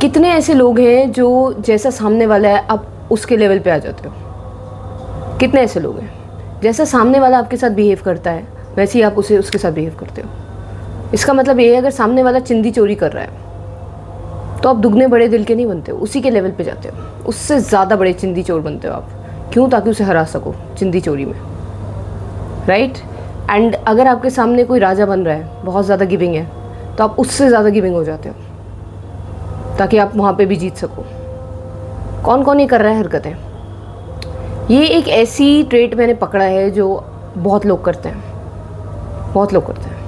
कितने ऐसे लोग हैं जो जैसा सामने वाला है आप उसके लेवल पे आ जाते हो? कितने ऐसे लोग हैं जैसा सामने वाला आपके साथ बिहेव करता है वैसे ही आप उसके साथ बिहेव करते हो? इसका मतलब ये है अगर सामने वाला चिंदी चोरी कर रहा है तो आप दुगने बड़े दिल के नहीं बनते हो, उसी के लेवल पे जाते हो, उससे ज़्यादा बड़े चिंदी चोर बनते हो आप। क्यों? ताकि उसे हरा सको चिंदी चोरी में, राइट? एंड अगर आपके सामने कोई राजा बन रहा है, बहुत ज़्यादा गिविंग है, तो आप उससे ज़्यादा गिविंग हो जाते हो ताकि आप वहाँ पे भी जीत सको। कौन कौन ये कर रहा है हरकतें? ये एक ऐसी ट्रेट मैंने पकड़ा है जो बहुत लोग करते हैं, बहुत लोग करते हैं।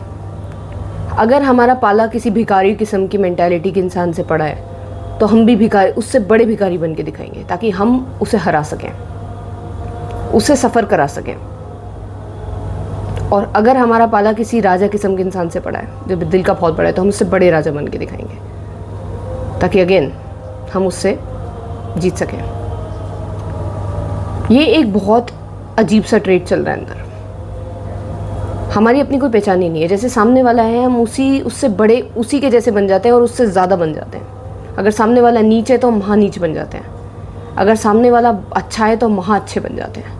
अगर हमारा पाला किसी भिखारी किस्म की मेंटालिटी के इंसान से पड़ा है तो हम भी भिखारी, उससे बड़े भिखारी बन के दिखाएंगे ताकि हम उसे हरा सकें, उसे सफ़र करा सकें। और अगर हमारा पाला किसी राजा किस्म के इंसान से पड़ा है जो दिल का बहुत बड़ा है तो हम उससे बड़े राजा बन के दिखाएंगे ताकि अगेन हम उससे जीत सकें। ये एक बहुत अजीब सा ट्रेट चल रहा है अंदर, हमारी अपनी कोई पहचान ही नहीं है। जैसे सामने वाला है हम उससे बड़े उसी के जैसे बन जाते हैं और उससे ज़्यादा बन जाते हैं। अगर सामने वाला नीच है तो हम वहाँ नीच बन जाते हैं, अगर सामने वाला अच्छा है तो हम वहाँ अच्छे बन जाते हैं।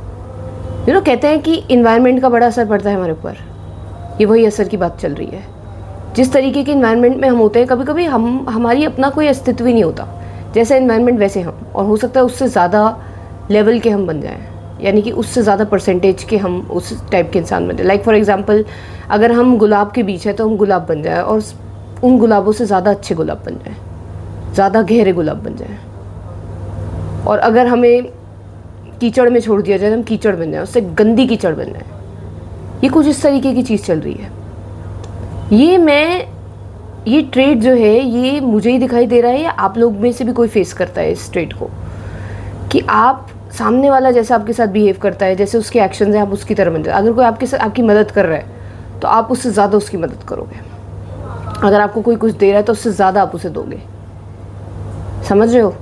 कहते हैं कि इन्वायरमेंट का बड़ा असर पड़ता है हमारे ऊपर, ये वही असर की बात चल रही है। जिस तरीके के इन्वायरमेंट में हम होते हैं, कभी कभी हमारी अपना कोई अस्तित्व ही नहीं होता, जैसा इन्वायरमेंट वैसे हम, और हो सकता है उससे ज़्यादा लेवल के हम बन जाएं, यानी कि उससे ज़्यादा परसेंटेज के हम उस टाइप के इंसान बन जाए। लाइक फॉर एग्जांपल अगर हम गुलाब के बीच है तो हम गुलाब बन जाए और उन गुलाबों से ज़्यादा अच्छे गुलाब बन जाए, ज़्यादा गहरे गुलाब बन जाए। और अगर हमें कीचड़ में छोड़ दिया जाए तो हम कीचड़ बन जाए, उससे गंदी कीचड़ बन जाए। ये कुछ इस तरीके की चीज़ चल रही है। ये ट्रेड जो है ये मुझे ही दिखाई दे रहा है या आप लोग में से भी कोई फेस करता है इस ट्रेड को, कि आप सामने वाला जैसा आपके साथ बिहेव करता है, जैसे उसके एक्शंस हैं, आप उसकी तरह बन जाए। अगर कोई आपके साथ आपकी मदद कर रहा है तो आप उससे ज़्यादा उसकी मदद करोगे, अगर आपको कोई कुछ दे रहा है तो उससे ज़्यादा आप उसे दोगे। समझ रहे हो?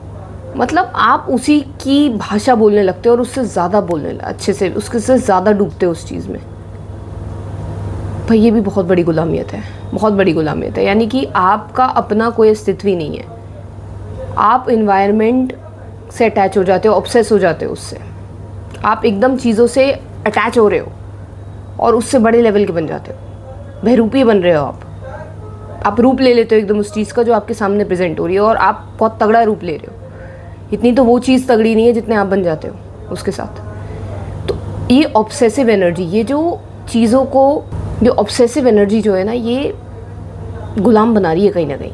मतलब आप उसी की भाषा बोलने लगते हो और उससे ज़्यादा बोलने अच्छे से, उसके से ज़्यादा डूबते हो उस चीज़ में। भाई ये भी बहुत बड़ी गुलामियत है, बहुत बड़ी गुलामियत है। यानी कि आपका अपना कोई अस्तित्व ही नहीं है, आप इन्वायरमेंट से अटैच हो जाते हो, ऑब्सेस हो जाते हो उससे, आप एकदम चीज़ों से अटैच हो रहे हो और उससे बड़े लेवल के बन जाते हो, बहरूपी बन रहे हो आप रूप ले लेते हो एकदम उस चीज़ का जो आपके सामने प्रेजेंट हो रही है, और आप बहुत तगड़ा रूप ले रहे हो। इतनी तो वो चीज़ तगड़ी नहीं है जितने आप बन जाते हो उसके साथ। तो ये ऑब्सेसिव एनर्जी, ये जो चीज़ों को, जो ऑब्सेसिव एनर्जी जो है ना, ये गुलाम बना रही है कहीं ना कहीं।